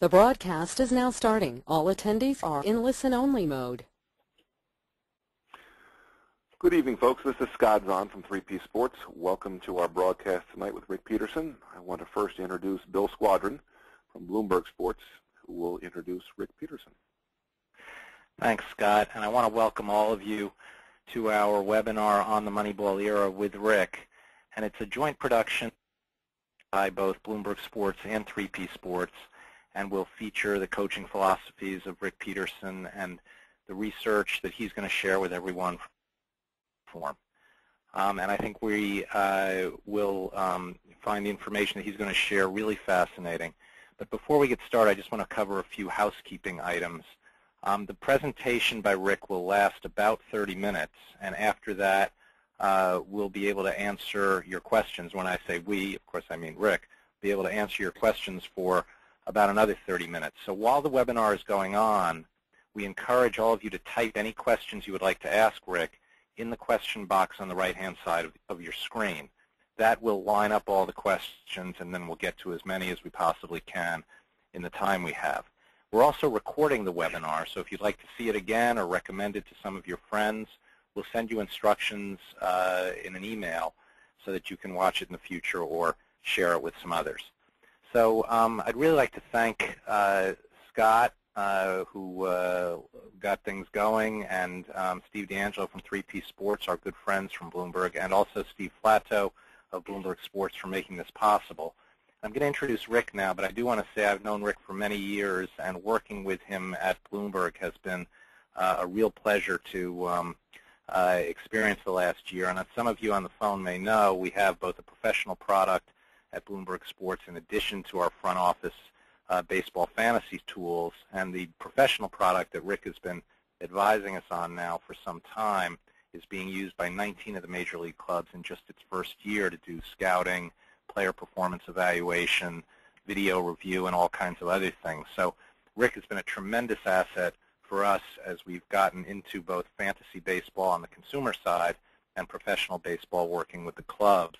The broadcast is now starting. All attendees are in listen-only mode. Good evening, folks. This is Scott Zahn from 3P Sports. Welcome to our broadcast tonight with Rick Peterson. I want to first introduce Bill Squadron from Bloomberg Sports, who will introduce Rick Peterson. Thanks, Scott. And I want to welcome all of you to our webinar on the Moneyball era with Rick. And it's a joint production by both Bloomberg Sports and 3P Sports, and will feature the coaching philosophies of Rick Peterson and the research that he's going to share with everyone. And I think we will find the information that he's going to share really fascinating. But before we get started, I just want to cover a few housekeeping items. The presentation by Rick will last about 30 minutes, and after that, we'll be able to answer your questions. When I say we, of course I mean Rick, be able to answer your questions for about another 30 minutes. So while the webinar is going on, we encourage all of you to type any questions you would like to ask Rick in the question box on the right-hand side of your screen. That will line up all the questions, and then we'll get to as many as we possibly can in the time we have. We're also recording the webinar, so if you'd like to see it again or recommend it to some of your friends, we'll send you instructions in an email so that you can watch it in the future or share it with some others. So I'd really like to thank Scott, who got things going, and Steve D'Angelo from 3P Sports, our good friends from Bloomberg, and also Steve Flatto of Bloomberg Sports for making this possible. I'm going to introduce Rick now, but I do want to say I've known Rick for many years, and working with him at Bloomberg has been a real pleasure to experience the last year. And as some of you on the phone may know, we have both a professional product at Bloomberg Sports in addition to our front office baseball fantasy tools, and the professional product that Rick has been advising us on now for some time is being used by 19 of the major league clubs in just its first year to do scouting, player performance evaluation, video review, and all kinds of other things. So Rick has been a tremendous asset for us as we've gotten into both fantasy baseball on the consumer side and professional baseball working with the clubs.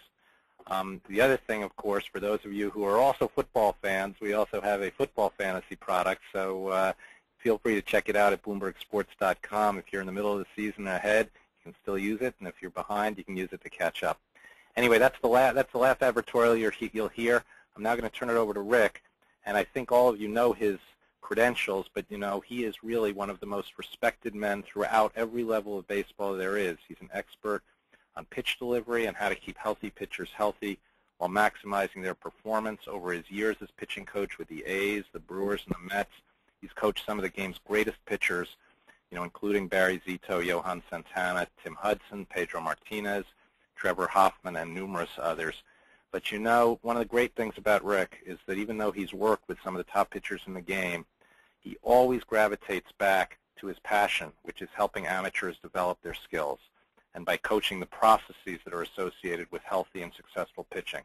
The other thing, of course, for those of you who are also football fans, we also have a football fantasy product, so feel free to check it out at BloombergSports.com. If you're in the middle of the season ahead, you can still use it, and if you're behind, you can use it to catch up. Anyway, that's the last advertorial you'll hear. I'm now going to turn it over to Rick, and I think all of you know his credentials, but you know he is really one of the most respected men throughout every level of baseball there is. He's an expert on pitch delivery and how to keep healthy pitchers healthy while maximizing their performance. Over his years as pitching coach with the A's, the Brewers, and the Mets, he's coached some of the game's greatest pitchers, including Barry Zito, Johan Santana, Tim Hudson, Pedro Martinez, Trevor Hoffman, and numerous others. But one of the great things about Rick is that even though he's worked with some of the top pitchers in the game, he always gravitates back to his passion, which is helping amateurs develop their skills, and by coaching the processes that are associated with healthy and successful pitching.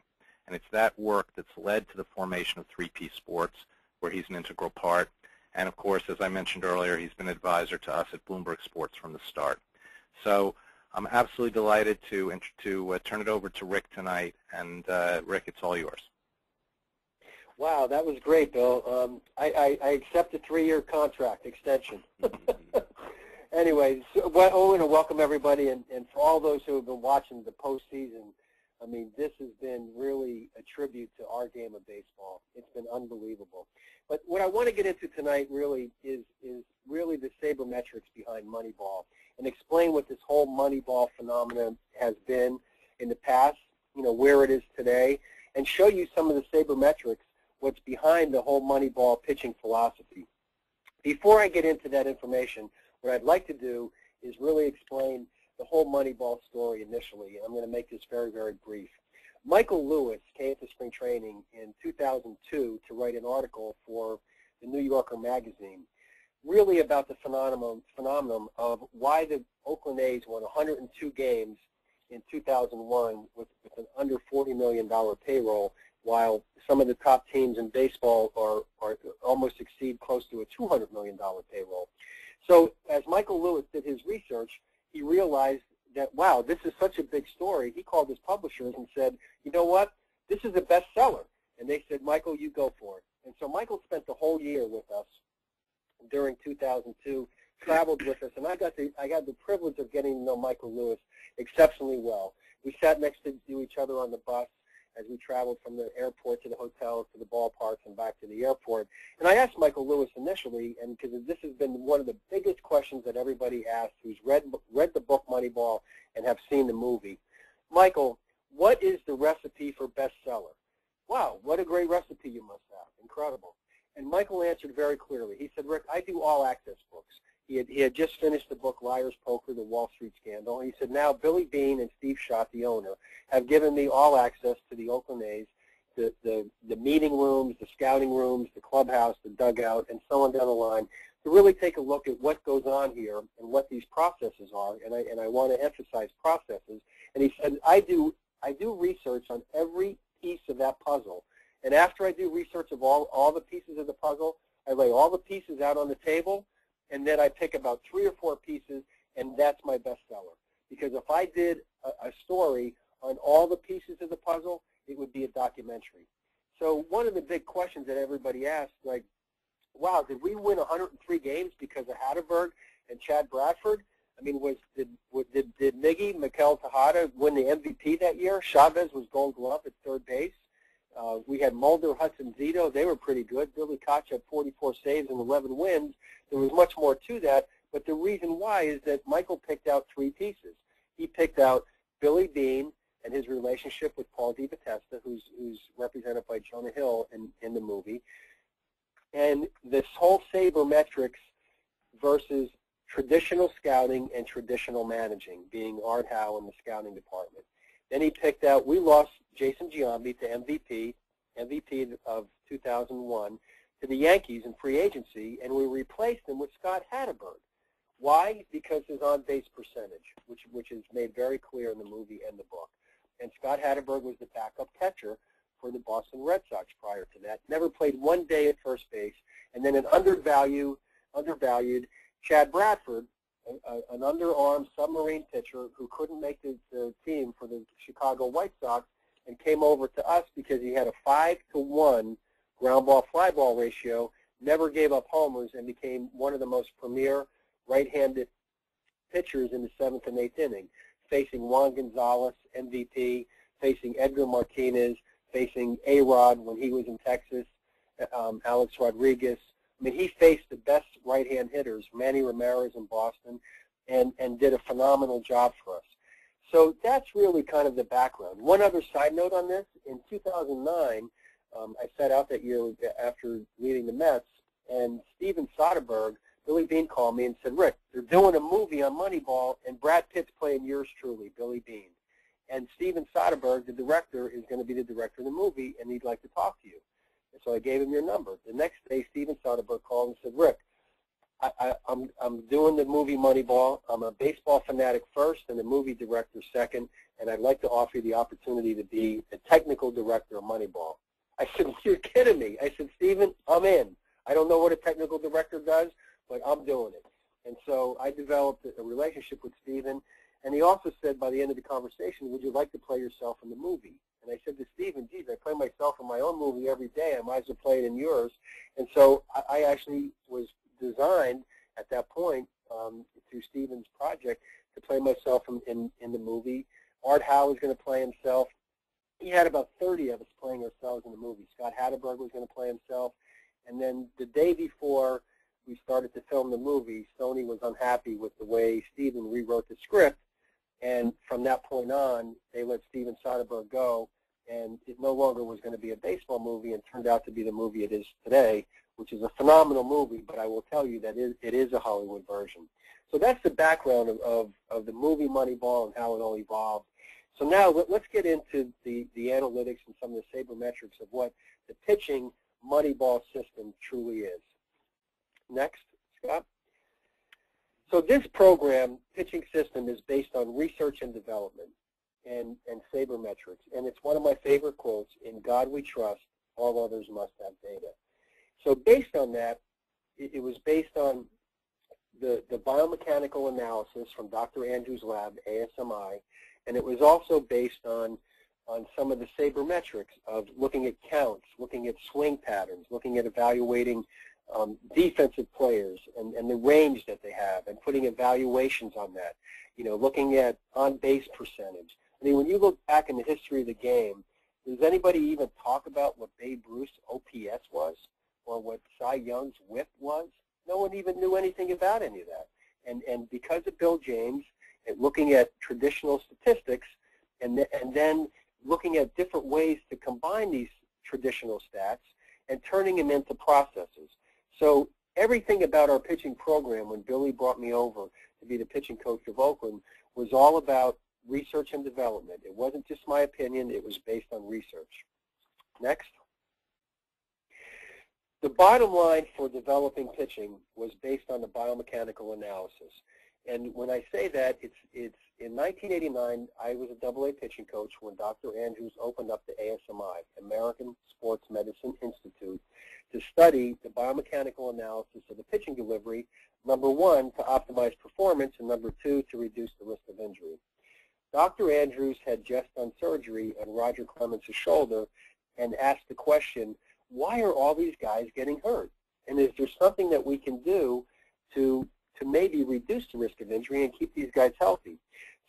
And it's that work that's led to the formation of 3P Sports, where he's an integral part. And, of course, as I mentioned earlier, he's been an advisor to us at Bloomberg Sports from the start. So I'm absolutely delighted to turn it over to Rick tonight. And, Rick, it's all yours. Wow, that was great, Bill. I accept a 3-year contract extension. Anyway, so, I want to welcome everybody, and for all those who have been watching the postseason, I mean, this has been really a tribute to our game of baseball. It's been unbelievable. But what I want to get into tonight really is really the sabermetrics behind Moneyball, and explain what this whole Moneyball phenomenon has been in the past, where it is today, and show you some of the sabermetrics, what's behind the whole Moneyball pitching philosophy. Before I get into that information, what I'd like to do is really explain the whole Moneyball story initially, and I'm going to make this very, very brief. Michael Lewis came to spring training in 2002 to write an article for the New Yorker magazine, really about the phenomenon of why the Oakland A's won 102 games in 2001 with an under $40 million payroll, while some of the top teams in baseball are almost exceed close to a $200 million payroll. So as Michael Lewis did his research, he realized that, wow, this is such a big story. He called his publishers and said, you know what, this is a bestseller. And they said, Michael, you go for it. And so Michael spent the whole year with us during 2002, traveled with us, and I got the privilege of getting to know Michael Lewis exceptionally well. We sat next to each other on the bus as we traveled from the airport to the hotels to the ballparks and back to the airport. And I asked Michael Lewis initially, and because this has been one of the biggest questions that everybody asks who's read the book Moneyball and have seen the movie, Michael, what is the recipe for bestseller? Wow, what a great recipe you must have. Incredible. And Michael answered very clearly. He said, Rick, I do all-access books. He had just finished the book Liar's Poker, The Wall Street Scandal. And he said, now Billy Beane and Steve Schott, the owner, have given me all access to the Oakland A's, the meeting rooms, the scouting rooms, the clubhouse, the dugout, and so on down the line, to really take a look at what goes on here and what these processes are. And I want to emphasize processes. And he said, I do research on every piece of that puzzle. And after I do research of all the pieces of the puzzle, I lay all the pieces out on the table, and then I pick about 3 or 4 pieces, and that's my bestseller. Because if I did a story on all the pieces of the puzzle, it would be a documentary. So one of the big questions that everybody asks, like, wow, did we win 103 games because of Hatterberg and Chad Bradford? I mean, did Miggy, Mikel Tejada, win the MVP that year? Chavez was Gold Glove at third base. We had Mulder, Hudson, Zito. They were pretty good. Billy Koch had 44 saves and 11 wins. There was much more to that, but the reason why is that Michael picked out 3 pieces. He picked out Billy Beane and his relationship with Paul DiBattista, who's represented by Jonah Hill in the movie, and this whole sabermetrics versus traditional scouting and traditional managing, being Art Howe in the scouting department. Then he picked out, we lost Jason Giambi to MVP of 2001, to the Yankees in free agency, and we replaced him with Scott Hatterberg. Why? Because his on-base percentage, which is made very clear in the movie and the book. And Scott Hatterberg was the backup catcher for the Boston Red Sox prior to that. Never played 1 day at first base. And then an undervalued Chad Bradford, an underarmed submarine pitcher who couldn't make the team for the Chicago White Sox, and came over to us because he had a 5-to-1 ground ball fly ball ratio, never gave up homers, and became one of the most premier right-handed pitchers in the 7th and 8th inning, facing Juan Gonzalez, MVP, facing Edgar Martinez, facing A-Rod when he was in Texas, Alex Rodriguez. I mean, he faced the best right-hand hitters, Manny Ramirez in Boston, and did a phenomenal job for us. So that's really kind of the background. One other side note on this, in 2009, I set out that year after leading the Mets, and Steven Soderbergh, Billy Beane called me and said, Rick, they're doing a movie on Moneyball, and Brad Pitt's playing yours truly, Billy Beane. And Steven Soderbergh, the director, is going to be the director of the movie, and he'd like to talk to you. And so I gave him your number. The next day, Steven Soderbergh called and said, Rick, I'm doing the movie Moneyball. I'm a baseball fanatic first and a movie director second, and I'd like to offer you the opportunity to be the technical director of Moneyball. I said, you're kidding me. I said, Steven, I'm in. I don't know what a technical director does, but I'm doing it. And so I developed a relationship with Steven, and he also said by the end of the conversation, would you like to play yourself in the movie? And I said to Steven, geez, I play myself in my own movie every day. I might as well play it in yours. And so I actually was designed at that point through Steven's project to play myself in the movie. Art Howe was going to play himself. He had about 30 of us playing ourselves in the movie. Scott Hatterberg was going to play himself. And then the day before we started to film the movie, Sony was unhappy with the way Steven rewrote the script. And from that point on, they let Steven Soderbergh go, and it no longer was going to be a baseball movie, and turned out to be the movie it is today, which is a phenomenal movie, but I will tell you that it is a Hollywood version. So that's the background of the movie Moneyball and how it all evolved. So now let's get into the analytics and some of the sabermetrics of what the pitching Moneyball system truly is. Next, Scott. So this program, pitching system, is based on research and development and sabermetrics. And it's one of my favorite quotes, in God we trust, all others must have data. So based on that, it was based on the biomechanical analysis from Dr. Andrews' lab, ASMI, and it was also based on on some of the sabermetrics of looking at counts, looking at swing patterns, looking at evaluating defensive players and the range that they have, and putting evaluations on that. Looking at on-base percentage. I mean, when you look back in the history of the game, does anybody even talk about what Babe Ruth's OPS was, or what Cy Young's WHIP was? No one even knew anything about any of that. And because of Bill James, and looking at traditional statistics, and then looking at different ways to combine these traditional stats and turning them into processes. So everything about our pitching program, when Billy brought me over to be the pitching coach of Oakland, was all about research and development. It wasn't just my opinion. It was based on research. Next. The bottom line for developing pitching was based on the biomechanical analysis. And when I say that, it's in 1989, I was a AA pitching coach when Dr. Andrews opened up the ASMI, American Sports Medicine Institute, to study the biomechanical analysis of the pitching delivery, number one, to optimize performance, and number two, to reduce the risk of injury. Dr. Andrews had just done surgery on Roger Clemens' shoulder and asked the question, why are all these guys getting hurt? And is there something that we can do to maybe reduce the risk of injury and keep these guys healthy?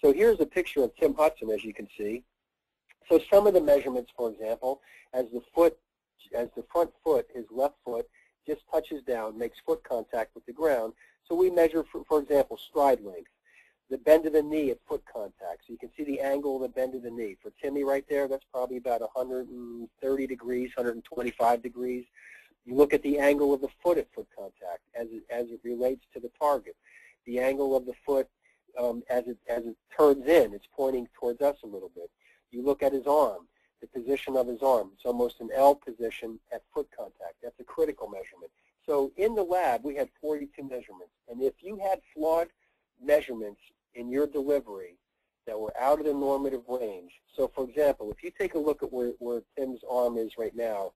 So here's a picture of Tim Hudson, as you can see. So some of the measurements, for example, as the front foot, his left foot, just touches down, makes foot contact with the ground. So we measure, for example, stride length, the bend of the knee at foot contact. So you can see the angle of the bend of the knee. For Timmy right there, that's probably about 130 degrees, 125 degrees. You look at the angle of the foot at foot contact as it relates to the target. The angle of the foot as it turns in, it's pointing towards us a little bit. You look at his arm, the position of his arm. It's almost an L position at foot contact. That's a critical measurement. So in the lab, we had 42 measurements. And if you had flawed measurements in your delivery that were out of the normative range, so for example, if you take a look at where Tim's arm is right now,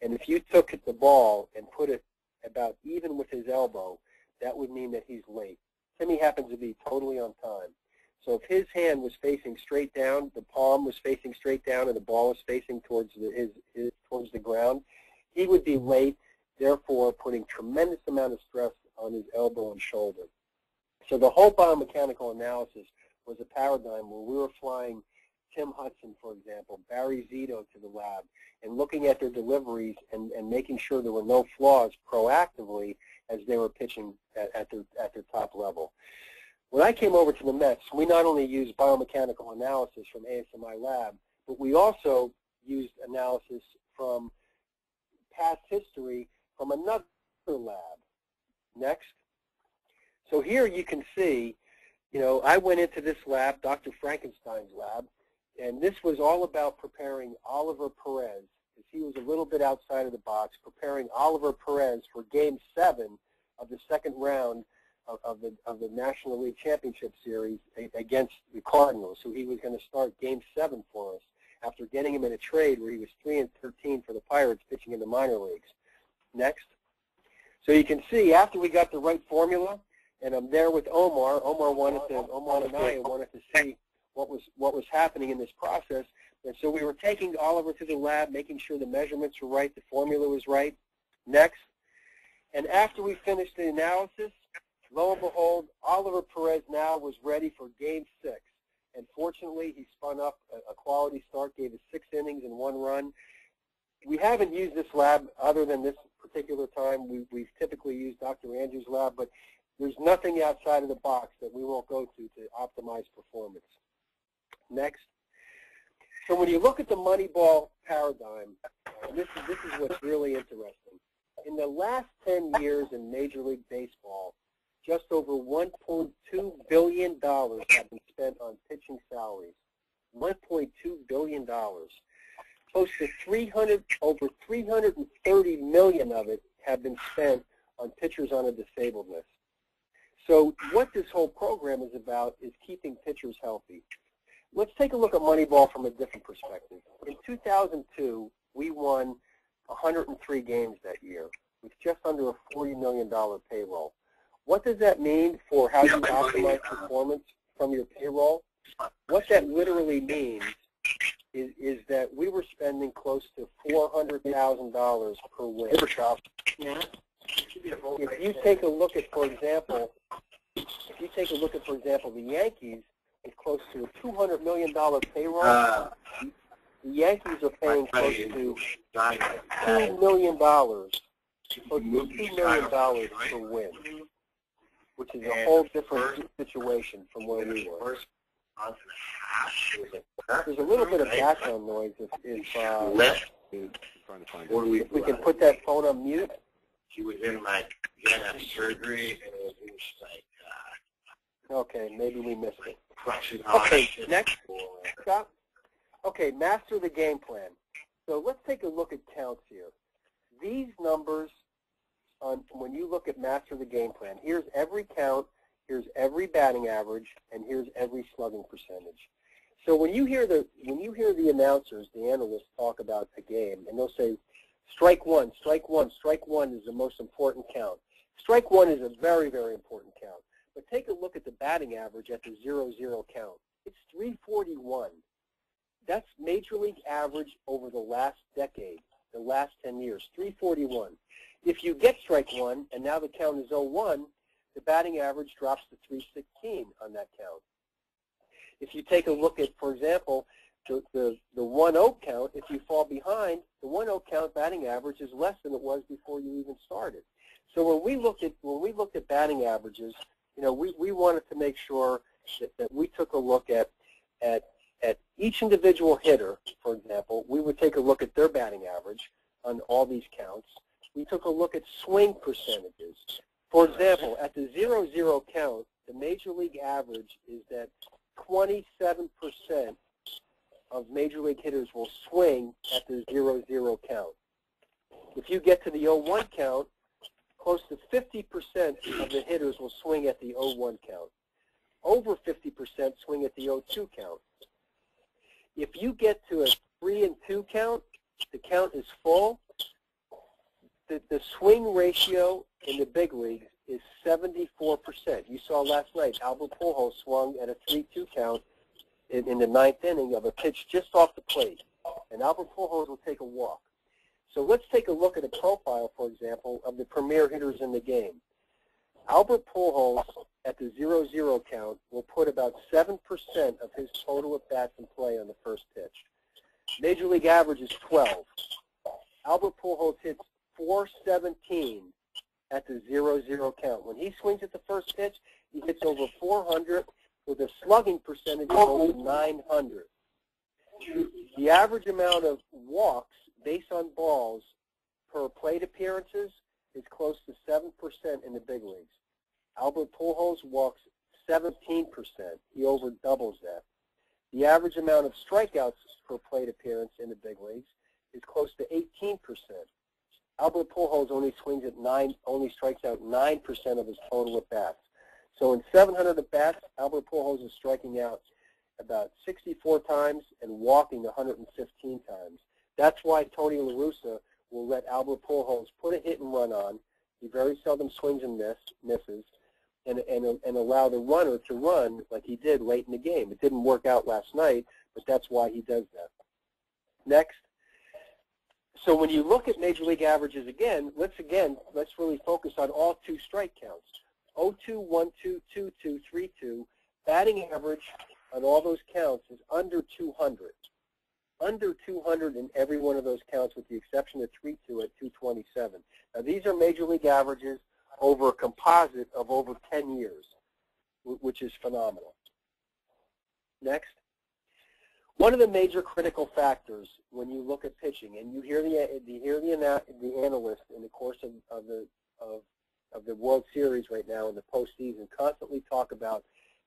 and if you took the ball and put it about even with his elbow, that would mean that he's late. Timmy happens to be totally on time. So if his hand was facing straight down, the palm was facing straight down, and the ball was facing towards towards the ground, he would be late, therefore putting tremendous amount of stress on his elbow and shoulder. So the whole biomechanical analysis was a paradigm where we were flying Tim Hudson, for example, Barry Zito to the lab, and looking at their deliveries and making sure there were no flaws proactively as they were pitching at their top level. When I came over to the Mets, we not only used biomechanical analysis from ASMI Lab, but we also used analysis from past history from another lab. Next. So here you can see, I went into this lab, Dr. Frankenstein's lab, and this was all about preparing Oliver Perez, because he was a little bit outside of the box, preparing Oliver Perez for Game 7 of the second round of the National League Championship Series against the Cardinals, who he was going to start Game 7 for us after getting him in a trade where he was 3-13 for the Pirates pitching in the minor leagues. Next. So you can see after we got the right formula, and I'm there with Omar. Omar and I wanted to see what was happening in this process. And so we were taking Oliver to the lab, making sure the measurements were right, the formula was right. Next. And after we finished the analysis, lo and behold, Oliver Perez now was ready for Game 6. And fortunately, he spun up a quality start, gave us 6 innings and 1 run. We haven't used this lab other than this particular time. We've typically used Dr. Andrews' lab, but there's nothing outside of the box that we won't go to optimize performance. Next. So when you look at the Moneyball paradigm, and this is what's really interesting. In the last 10 years in Major League Baseball, just over $1.2 billion have been spent on pitching salaries. $1.2 billion. Close to over 330 million of it have been spent on pitchers on a disabled list. So what this whole program is about is keeping pitchers healthy. Let's take a look at Moneyball from a different perspective. In 2002, we won 103 games that year with just under a $40 million payroll. What does that mean for how you optimize performance from your payroll? What that literally means is that we were spending close to $400,000 per win. Yeah. If you take a look at, for example, the Yankees is close to a $200 million payroll. The Yankees are paying close to $2 million, per win, which is a whole different situation from where we were. There's a little bit of background noise if we can put that phone on mute. She was in surgery, and it was like okay, maybe we missed it. Okay, next. Stop. Okay, master the game plan. So let's take a look at counts here. These numbers, when you look at master the game plan, here's every count, here's every batting average, and here's every slugging percentage. So when you hear the announcers, the analysts talk about a game, and they'll say, strike one, strike one, strike one is the most important count. Strike one is a very, very important count. But take a look at the batting average at the 0-0 count. It's 341. That's Major League average over the last decade, the last 10 years, 341. If you get strike one, and now the count is 0-1, the batting average drops to 316 on that count. If you take a look at, for example, the 1-0 count, if you fall behind, the 1-0 count batting average is less than it was before you even started. So when we looked at batting averages, we wanted to make sure that we took a look at each individual hitter, for example. We would take a look at their batting average on all these counts. We took a look at swing percentages. For example, at the 0-0 count, the Major League average is that 27% of Major League hitters will swing at the 0-0 count. If you get to the 0-1 count, close to 50% of the hitters will swing at the 0-1 count. Over 50% swing at the 0-2 count. If you get to a 3-2 count, the count is full. The swing ratio in the big leagues is 74%. You saw last night, Albert Pujols swung at a 3-2 count in the ninth inning of a pitch just off the plate. And Albert Pujols will take a walk. So let's take a look at a profile, for example, of the premier hitters in the game. Albert Pujols at the 0-0 count will put about 7% of his total at-bats in play on the first pitch. Major League average is 12. Albert Pujols hits .417 at the 0-0 count. When he swings at the first pitch, he hits over 400 with a slugging percentage of over 900. The average amount of walks based on balls per plate appearances is close to 7% in the big leagues. Albert Pujols walks 17%. He over doubles that. The average amount of strikeouts per plate appearance in the big leagues is close to 18%. Albert Pujols only strikes out 9% of his total at bats. So in 700 at bats, Albert Pujols is striking out about 64 times and walking 115 times. That's why Tony La Russa will let Albert Pujols put a hit and run on. He very seldom swings and misses, and allow the runner to run like he did late in the game. It didn't work out last night, but that's why he does that. Next. So when you look at Major League averages let's really focus on all two strike counts. 0-2, 1-2, 2-2, 3-2. Batting average on all those counts is under 200. Under 200 in every one of those counts with the exception of 3-2 at 227. Now these are Major League averages over a composite of over 10 years, which is phenomenal. Next. One of the major critical factors when you look at pitching, and you hear the analyst in the course of the World Series right now in the postseason constantly talk about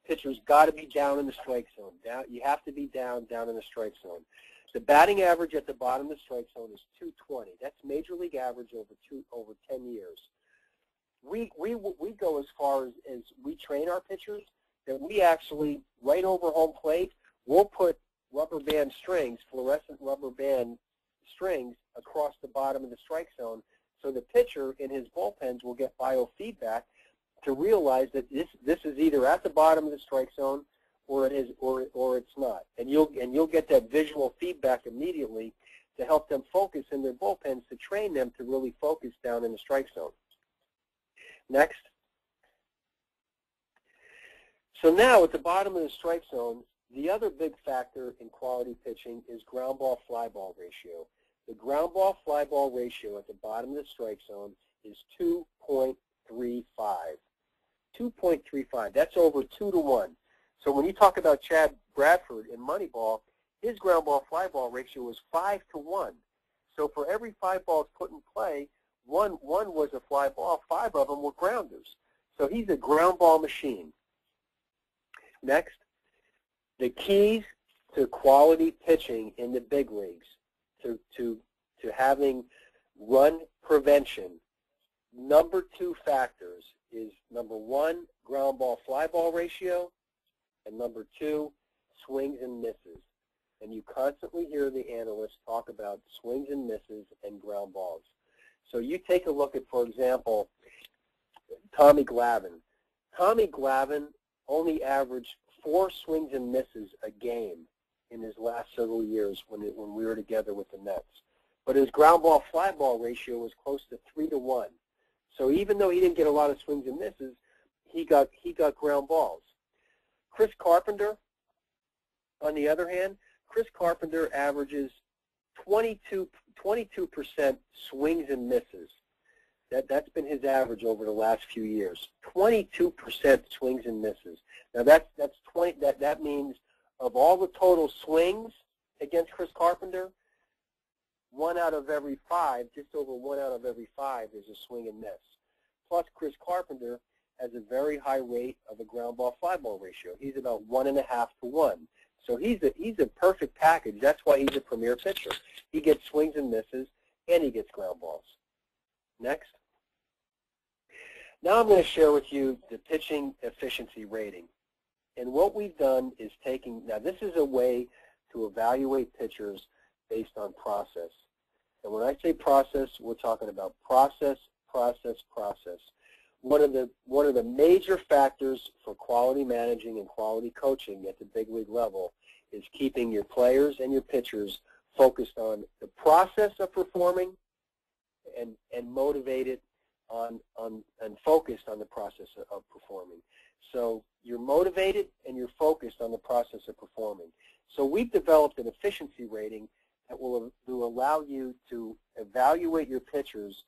pitchers got to be down in the strike zone. You have to be down in the strike zone. The batting average at the bottom of the strike zone is 220. That's Major League average over 10 years. We go as far as we train our pitchers that we actually, right over home plate, we'll put rubber band strings, fluorescent rubber band strings across the bottom of the strike zone so the pitcher in his bullpens will get biofeedback to realize that this is either at the bottom of the strike zone or it's not. And you'll get that visual feedback back immediately to help them focus in their bullpens, to train them to really focus down in the strike zone. Next. So now at the bottom of the strike zone, the other big factor in quality pitching is ground ball fly ball ratio. The ground ball fly ball ratio at the bottom of the strike zone is 2.35. 2.35. That's over 2 to 1. So when you talk about Chad Bradford in Moneyball, his ground ball fly ball ratio was 5 to 1. So for every 5 balls put in play, one was a fly ball, 5 of them were grounders. So he's a ground ball machine. Next, the keys to quality pitching in the big leagues, to having run prevention, number 2 factors is number 1, ground ball fly ball ratio, and number 2, swings and misses. And you constantly hear the analysts talk about swings and misses and ground balls. So you take a look at, for example, Tommy Glavine. Tommy Glavine only averaged 4 swings and misses a game in his last several years when we were together with the Mets. But his ground ball fly ball ratio was close to 3 to 1. So even though he didn't get a lot of swings and misses, he got ground balls. Chris Carpenter, on the other hand, Chris Carpenter averages 22% swings and misses. That's been his average over the last few years. 22% swings and misses. Now that means of all the total swings against Chris Carpenter, 1 out of every 5, just over 1 out of every 5 is a swing and miss. Plus Chris Carpenter has a very high rate of a ground ball fly ball ratio. He's about 1.5 to 1. So he's a perfect package. That's why he's a premier pitcher. He gets swings and misses, and he gets ground balls. Next. Now I'm going to share with you the pitching efficiency rating. And what we've done is now this is a way to evaluate pitchers based on process. And when I say process, we're talking about process, process, process. One of the major factors for quality managing and quality coaching at the big league level is keeping your players and your pitchers focused on the process of performing and motivated and focused on the process of performing. So you're motivated and you're focused on the process of performing. So we've developed an efficiency rating that will allow you to evaluate your pitchers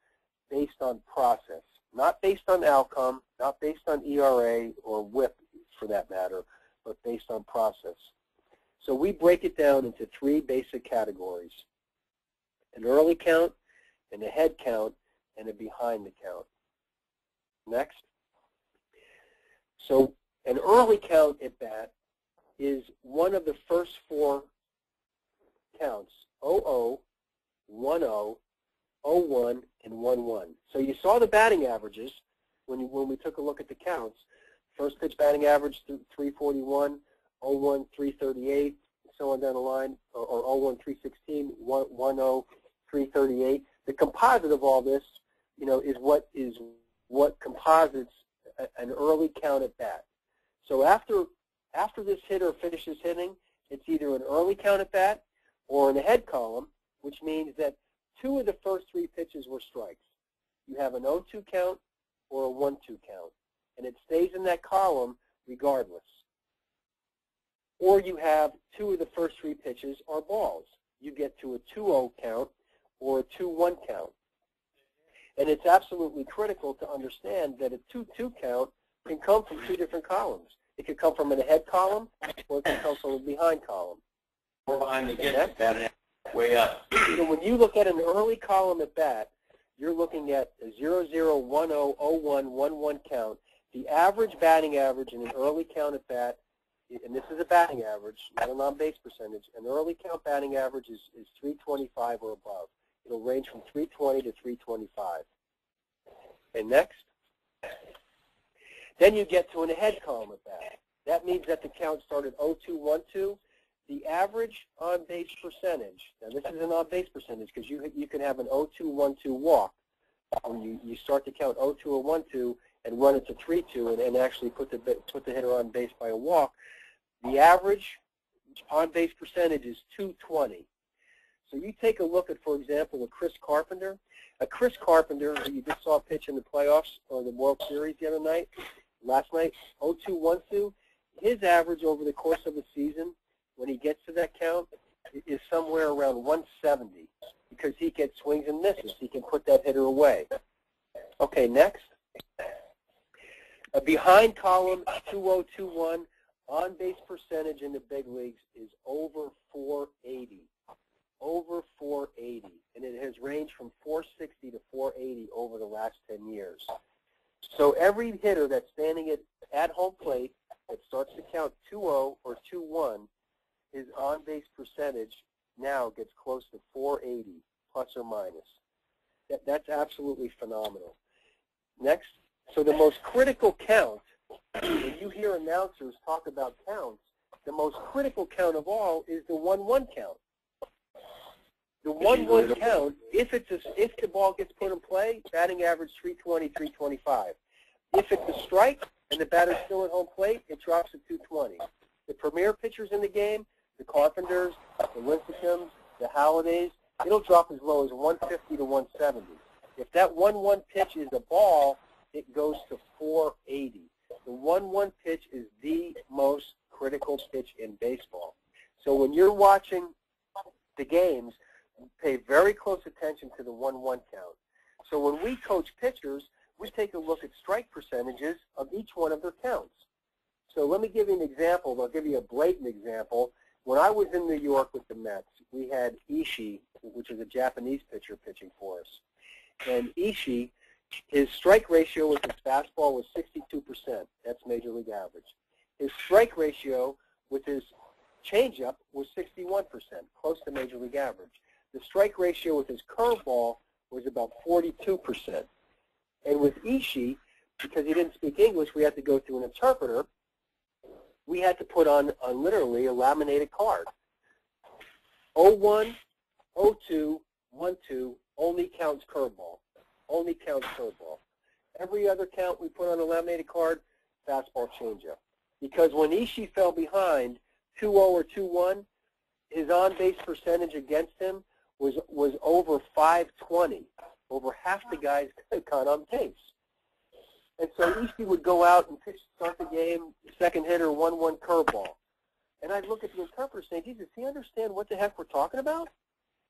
based on process, not based on outcome, not based on ERA or WHIP for that matter, but based on process. So we break it down into 3 basic categories: an early count, an ahead count, and a behind the count. Next. So an early count at bat is one of the first 4 counts: 0-0, 1-0, 0-1, and 1-1. So you saw the batting averages when we took a look at the counts. First pitch batting average 341, 0-1, 338, so on down the line, or 0-1, 316, 1-0, 338. The composite of all this, is what composites an early count at bat. So after this hitter finishes hitting, it's either an early count at bat or an ahead column, which means that 2 of the first 3 pitches were strikes. You have an 0-2 count or a 1-2 count, and it stays in that column regardless. Or you have 2 of the first 3 pitches are balls. You get to a 2-0 count or a 2-1 count. And it's absolutely critical to understand that a 2-2 count can come from 2 different columns. It could come from an ahead column or it can come from a behind column. We're behind again, batting way up. So when you look at an early column at bat, you're looking at a 0-0, 1-0, 0-1, 1-1 count. The average batting average in an early count at bat, and this is a batting average, not an on-base percentage, an early count batting average is 325 or above. It'll range from 320 to 325. And next, then you get to an ahead column at bat. That means that the count started 0-2, 1-2. The average on-base percentage, now this is an on-base percentage because you can have an 0-2, 1-2 walk when you start to count 0-2 or 1-2 and run it to 3-2 and actually put the hitter on base by a walk. The average on-base percentage is 220. So you take a look at, for example, a Chris Carpenter. A Chris Carpenter, who you just saw pitch in the playoffs or the World Series the other night, last night, 0-2-1-2. His average over the course of the season, when he gets to that count, is somewhere around 170 because he gets swings and misses. He can put that hitter away. Okay, next. A behind column 2-0-2-1 on-base percentage in the big leagues is over 480. Over 480. And it has ranged from 460 to 480 over the last 10 years. So every hitter that's standing at home plate that starts to count 2-0 or 2-1, his on-base percentage now gets close to 480, plus or minus. That's absolutely phenomenal. Next, so the most critical count, when you hear announcers talk about counts, the most critical count of all is the 1-1 count. The 1-1 count, if the ball gets put in play, batting average 320, 325. If it's a strike and the batter's still at home plate, it drops to 220. The premier pitchers in the game, the Carpenters, the Lincecums, the Hallidays, it'll drop as low as 150 to 170. If that 1-1 pitch is a ball, it goes to 480. The 1-1 pitch is the most critical pitch in baseball. So when you're watching the games, pay very close attention to the 1-1 count. So when we coach pitchers, we take a look at strike percentages of each one of their counts. So let me give you an example. I'll give you a blatant example. When I was in New York with the Mets, we had Ishii, which is a Japanese pitcher, pitching for us. And Ishii, his strike ratio with his fastball was 62%. That's major league average. His strike ratio with his changeup was 61%, close to major league average. The strike ratio with his curveball was about 42%. And with Ishii, because he didn't speak English, we had to go through an interpreter. We had to put on literally a laminated card. 0-1, 0-2, 1-2 only counts curveball. Only counts curveball. Every other count we put on a laminated card, fastball changeup. Because when Ishii fell behind 2-0 or 2-1, his on-base percentage against him was over 520. Over half the guys got on base. And so Ishii would go out and start the game, second hitter, 1-1 curveball. And I'd look at the interpreter saying, Jesus, does he understand what the heck we're talking about?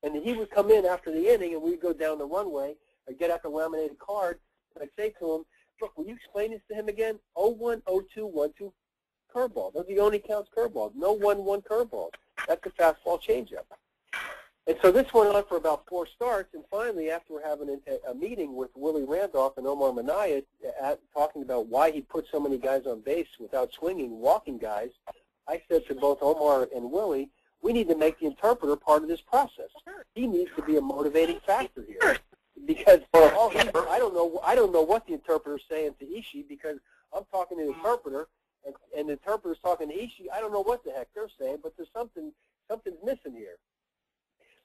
And he would come in after the inning, and we'd go down the runway, I'd get out the laminated card, and I'd say to him, look, will you explain this to him again? 0-1, 0-2, 1-2 curveball. Those are the only counts curveball. No 1-1 curveball. That's a fastball changeup. And so this went on for about 4 starts, and finally, after we're having a meeting with Willie Randolph and Omar Minaya talking about why he put so many guys on base without swinging, walking guys, I said to both Omar and Willie, we need to make the interpreter part of this process. He needs to be a motivating factor here. Because I don't know what the interpreter's saying to Ishii, because I'm talking to the interpreter, and the interpreter's talking to Ishii. I don't know what the heck they're saying, but there's something's missing here.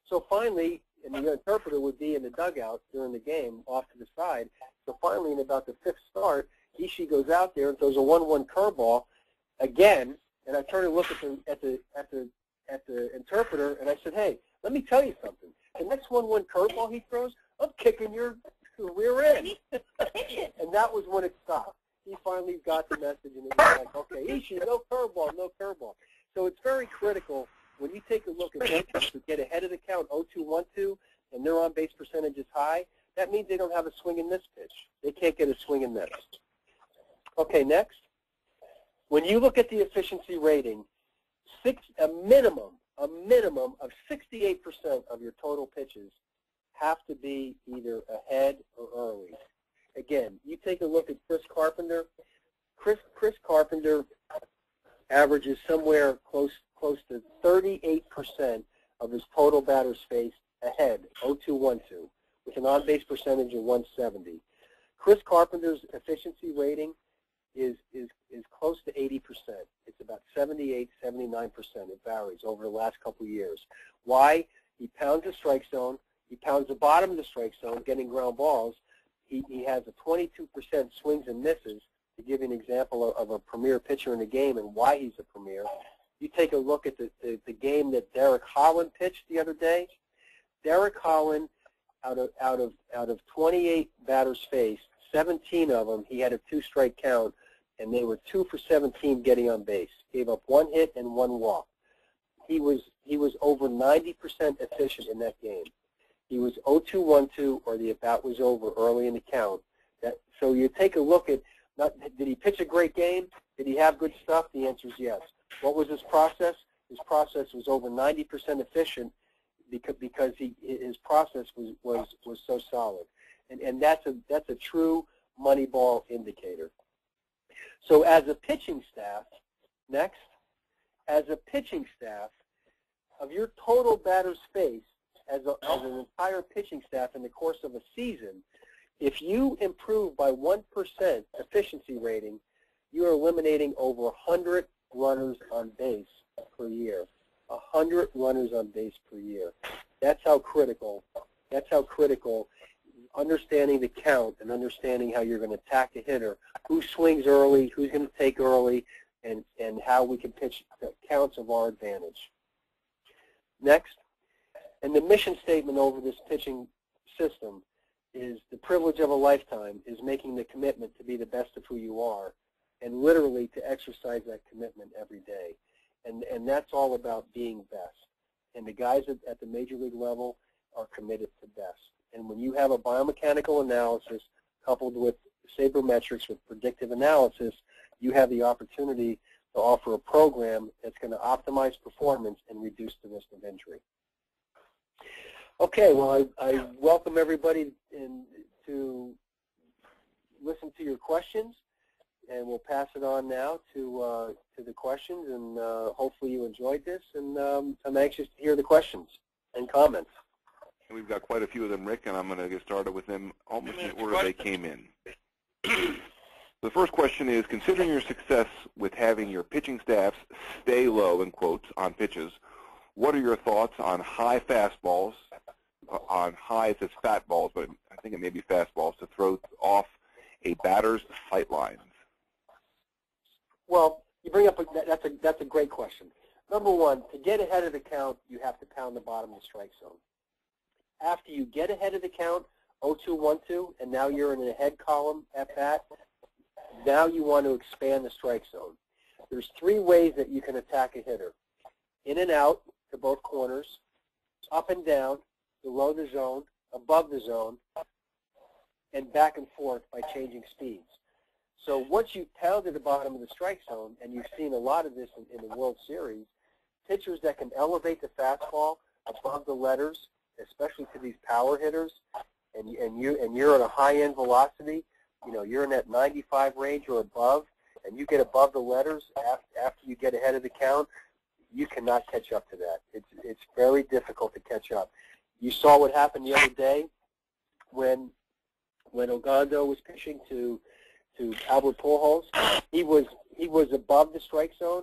So finally, and the interpreter would be in the dugout during the game, off to the side. So finally, in about the 5th start, Ishii goes out there and throws a 1-1 curveball again. And I turn and look at the interpreter, and I said, "Hey, let me tell you something. The next 1-1 curveball he throws, I'm kicking your rear end." And that was when it stopped. He finally got the message, and it was like, "Okay, Ishii, no curveball, no curveball." So it's very critical. When you take a look at pitchers who get ahead of the count 0-2, 1-2, and their on-base percentage is high, that means they don't have a swing and miss pitch. They can't get a swing and miss. Okay, next. When you look at the efficiency rating, a minimum of 68% of your total pitches have to be either ahead or early. Again, you take a look at Chris Carpenter. Chris Carpenter averages somewhere close to 38% of his total batters faced ahead, 0-2, 1-2, with an on-base percentage of 170. Chris Carpenter's efficiency rating is close to 80%. It's about 78, 79%. It varies over the last couple of years. Why? He pounds the strike zone. He pounds the bottom of the strike zone, getting ground balls. He has a 22% swings and misses, to give you an example of a premier pitcher in the game and why he's a premier. You take a look at the game that Derek Holland pitched the other day. Derek Holland, out of 28 batters faced, 17 of them he had a 2-strike count, and they were 2 for 17 getting on base. Gave up 1 hit and 1 walk. He was over 90% efficient in that game. He was 0-2-1-2, or the at-bat was over early in the count. So you take a look at, did he pitch a great game? Did he have good stuff? The answer is yes. What was his process? His process was over 90% efficient because his process was so solid. And that's a true Moneyball indicator. So as a pitching staff, next, as a pitching staff, of your total batters faced as an entire pitching staff in the course of a season, if you improve by 1% efficiency rating, you are eliminating over 100 runners on base per year. 100 runners on base per year. That's how critical understanding the count and understanding how you're going to attack a hitter, who swings early, who's going to take early, and how we can pitch the counts of our advantage. Next, and the mission statement over this pitching system is the privilege of a lifetime is making the commitment to be the best of who you are, and literally to exercise that commitment every day. And that's all about being best. And the guys at the major league level are committed to best. And when you have a biomechanical analysis coupled with sabermetrics with predictive analysis, you have the opportunity to offer a program that's going to optimize performance and reduce the risk of injury. Okay, well, I welcome everybody to listen to your questions, and we'll pass it on now to the questions, and hopefully you enjoyed this, and I'm anxious to hear the questions and comments. And we've got quite a few of them, Rick, and I'm going to get started with them almost in the order they came in. The first question is, considering your success with having your pitching staffs stay low, in quotes, on pitches, what are your thoughts on high fastballs, on high, it says fat balls, but I think it may be fastballs, to throw off a batter's sight lines? Well, you bring up that's a great question. Number one, to get ahead of the count, you have to pound the bottom of the strike zone. After you get ahead of the count, 0-2-1-2, and now you're in the head column at bat, now you want to expand the strike zone. There's 3 ways that you can attack a hitter. In and out to both corners, up and down, below the zone, above the zone, and back and forth by changing speeds. So once you pounded the bottom of the strike zone, and you've seen a lot of this in the World Series, pitchers that can elevate the fastball above the letters, especially to these power hitters, and you're at a high-end velocity, you know, you're in that 95 range or above, and you get above the letters after you get ahead of the count, you cannot catch up to that. It's very difficult to catch up. You saw what happened the other day when Ogando was pitching to Albert Pujols. He was above the strike zone,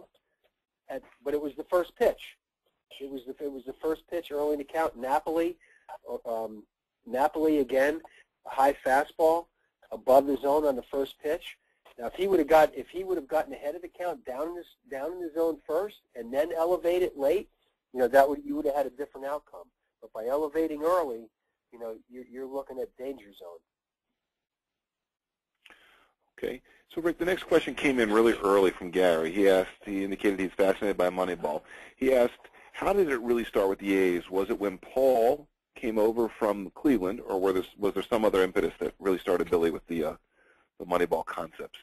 but it was the first pitch. It was the first pitch early in the count. Napoli again, a high fastball above the zone on the first pitch. Now, if he would have gotten ahead of the count down in the zone first and then elevate it late, you know, you would have had a different outcome. But by elevating early, you know, you're looking at danger zone. Okay. So, Rick, the next question came in really early from Gary. He indicated he's fascinated by Moneyball. He asked, how did it really start with the A's? Was it when Paul came over from Cleveland, or was there some other impetus that really started Billy with the Moneyball concepts?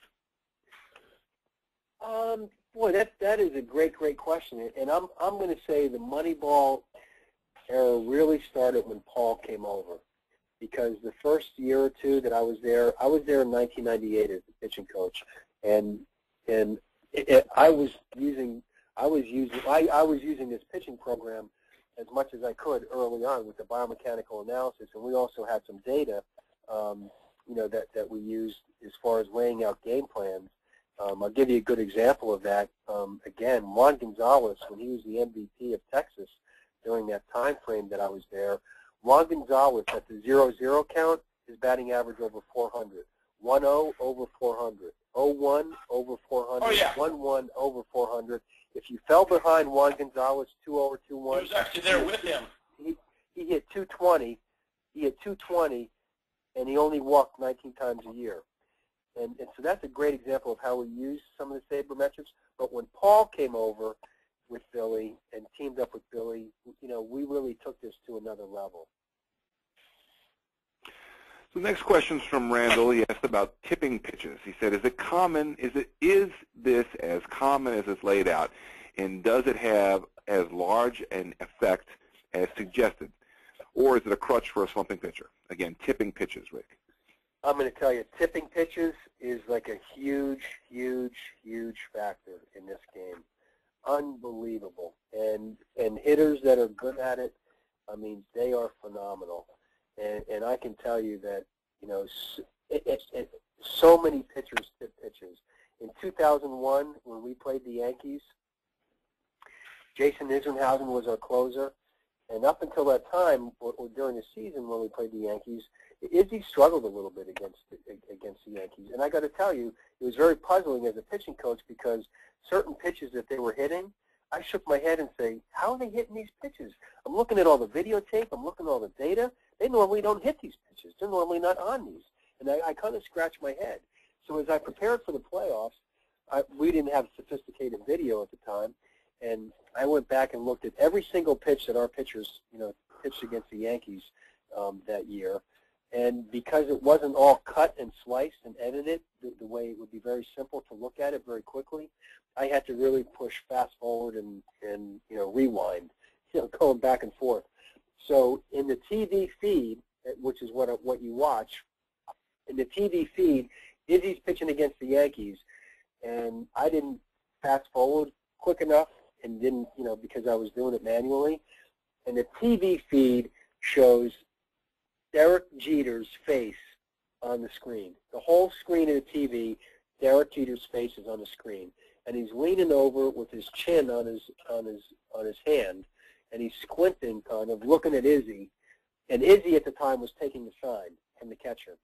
Boy, that is a great question, and I'm going to say the Moneyball era really started when Paul came over, because the first year or two that I was there in 1998 as the pitching coach, and I was using this pitching program as much as I could early on with the biomechanical analysis, and we also had some data, you know, that we used as far as laying out game plans. I'll give you a good example of that. Again, Juan Gonzalez, when he was the MVP of Texas during that time frame that I was there, Juan Gonzalez at the 0-0 count, his batting average over 400. 1-0 over 400. 0-1 over 400. Oh, yeah. 1-1 over 400. If you fell behind Juan Gonzalez 2-0 or 2-1, I was actually there with him. He hit 220. He hit 220, and he only walked 19 times a year. And so that's a great example of how we use some of the sabermetrics. But when Paul came over with Billy and teamed up with Billy, we really took this to another level. So the next question's from Randall. He asked about tipping pitches. He said, is this as common as it's laid out? And does it have as large an effect as suggested? Or is it a crutch for a slumping pitcher? Again, tipping pitches, Rick. I'm going to tell you, tipping pitches is like a huge, huge, huge factor in this game. Unbelievable. And hitters that are good at it, I mean, they are phenomenal. And I can tell you that, so many pitchers tip pitches. In 2001, when we played the Yankees, Jason Isringhausen was our closer. And up until that time, or during the season when we played the Yankees, Izzy struggled a little bit against the Yankees. And I got to tell you, it was very puzzling as a pitching coach because certain pitches that they were hitting, I shook my head and say, how are they hitting these pitches? I'm looking at all the videotape. I'm looking at all the data. They normally don't hit these pitches. They're normally not on these. And I kind of scratched my head. So as I prepared for the playoffs, we didn't have sophisticated video at the time, and I went back and looked at every single pitch that our pitchers, pitched against the Yankees that year. And because it wasn't all cut and sliced and edited the way it would be very simple to look at it very quickly, I had to really push fast forward and rewind, going back and forth. So in the TV feed, which is what you watch, in the TV feed, Izzy's pitching against the Yankees, and I didn't fast forward quick enough and didn't, because I was doing it manually. And the TV feed shows Derek Jeter's face on the screen. The whole screen of the TV, Derek Jeter's face is on the screen, and he's leaning over with his chin on his hand, and he's squinting, kind of looking at Izzy. And Izzy at the time was taking the sign from the catcher.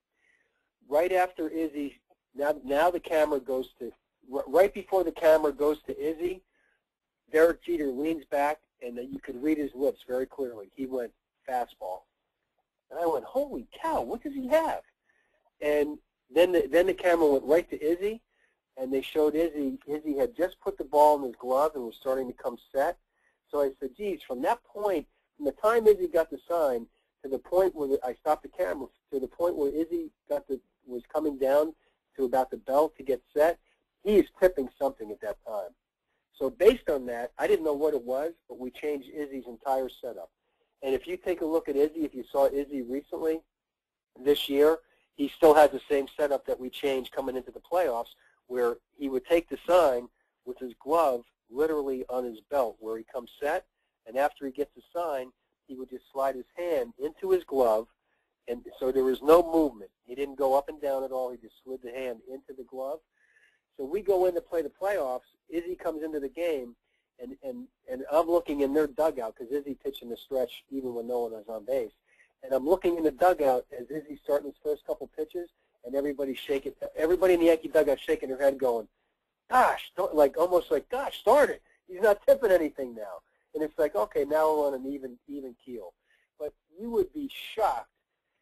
Right after Izzy, now the camera goes to, right before the camera goes to Izzy, Derek Jeter leans back, and you could read his lips very clearly. He went fastball. And I went, holy cow, what does he have? And then the camera went right to Izzy, and they showed Izzy. Izzy had just put the ball in his glove and was starting to come set. So I said, geez, from that point, from the time Izzy got the sign to the point where I stopped the camera, to the point where Izzy was coming down to about the belt to get set, he is tipping something at that time. So based on that, I didn't know what it was, but we changed Izzy's entire setup. And if you take a look at Izzy, if you saw Izzy recently, this year, he still has the same setup that we changed coming into the playoffs, where he would take the sign with his glove literally on his belt where he comes set, and after he gets the sign, he would just slide his hand into his glove, and so there was no movement. He didn't go up and down at all. He just slid the hand into the glove. So we go in to play the playoffs. Izzy comes into the game, and I'm looking in their dugout because Izzy pitched in the stretch even when no one was on base. And I'm looking in the dugout as Izzy's starting his first couple pitches, and everybody in the Yankee dugout shaking their head going, gosh, almost like, gosh, start it. He's not tipping anything now. And it's like, okay, now we're on an even keel. But you would be shocked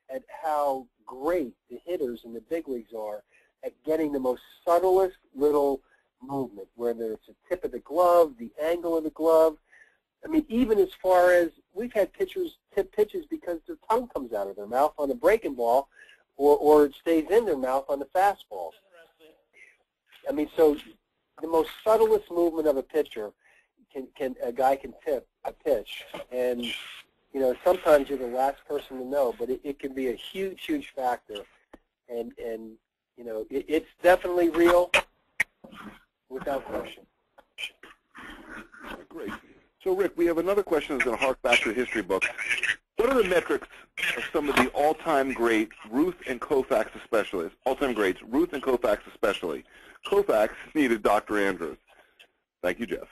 at how great the hitters in the big leagues are at getting the most subtlest little movement, whether it's a tip of the glove, the angle of the glove. I mean, even as far as we've had pitchers tip pitches because their tongue comes out of their mouth on the breaking ball, or it stays in their mouth on the fastball. I mean, so the most subtlest movement of a pitcher a guy can tip a pitch, and sometimes you're the last person to know, but it can be a huge factor, and it's definitely real, without question. Great. So, Rick, we have another question that's going to hark back to the history books. What are the metrics of some of the all-time great Ruth and Koufax specialists? All-time greats, Ruth and Koufax especially. Koufax needed Dr. Andrews. Thank you, Jeff.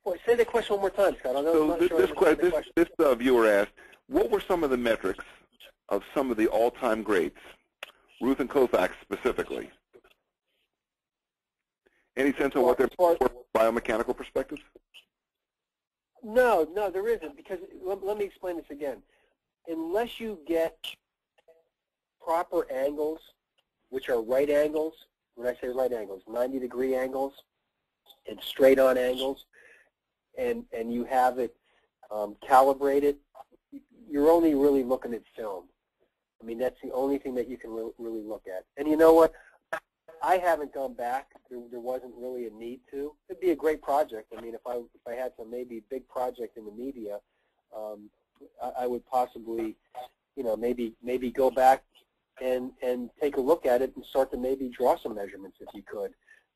Boy, say the question one more time, Scott. This viewer asked, what were some of the metrics of some of the all-time greats, Ruth and Koufax specifically? Any sense of what their biomechanical perspectives? No, there isn't, because let me explain this again. Unless you get proper angles, which are right angles, when I say right angles, 90-degree angles and straight-on angles, and you have it calibrated, you're only really looking at film. I mean, that's the only thing that you can really look at. And you know what? I haven't gone back. There wasn't really a need to. It'd be a great project. I mean, if I had some maybe big project in the media, I would possibly, maybe go back and take a look at it and start to maybe draw some measurements if you could.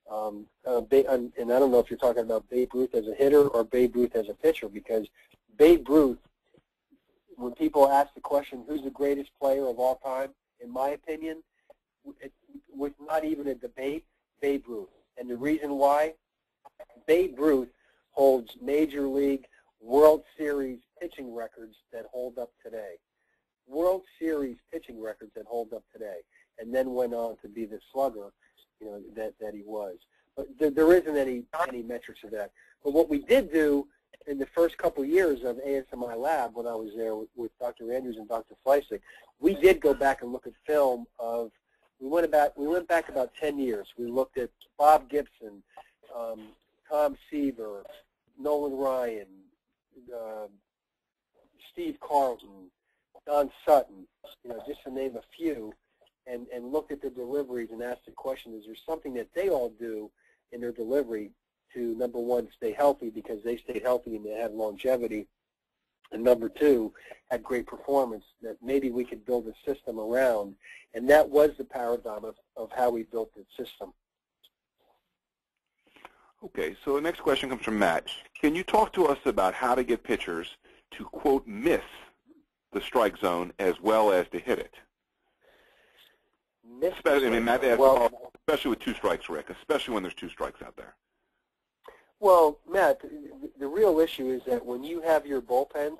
And I don't know if you're talking about Babe Ruth as a hitter or Babe Ruth as a pitcher, because Babe Ruth, when people ask the question, who's the greatest player of all time, in my opinion, it was not even a debate, Babe Ruth. And the reason why, Babe Ruth holds Major League World Series pitching records that hold up today. World Series pitching records that hold up today. And then went on to be the slugger, that he was. But there isn't any metrics of that. But what we did do in the first couple years of ASMI Lab, when I was there with Dr. Andrews and Dr. Fleisig, we did go back and look at film of, we went back about 10 years. We looked at Bob Gibson, Tom Seaver, Nolan Ryan, Steve Carlton, Don Sutton, just to name a few, and looked at the deliveries and asked the question, is there something that they all do in their delivery to, number one, stay healthy because they stayed healthy and they had longevity, and number two, had great performance, that maybe we could build a system around. And that was the paradigm of how we built the system. Okay, so the next question comes from Matt. Can you talk to us about how to get pitchers to, quote, miss the strike zone as well as to hit it? Especially with two strikes, Rick, especially when there's two strikes out there. Well, Matt, the real issue is that when you have your bullpens,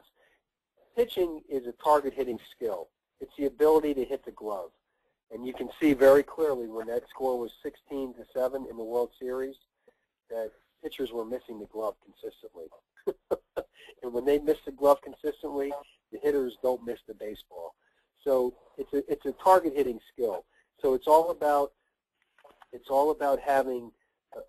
pitching is a target-hitting skill. It's the ability to hit the glove. And you can see very clearly when that score was 16-7 in the World Series that pitchers were missing the glove consistently. And when they miss the glove consistently, the hitters don't miss the baseball. So it's a target-hitting skill. So it's all about having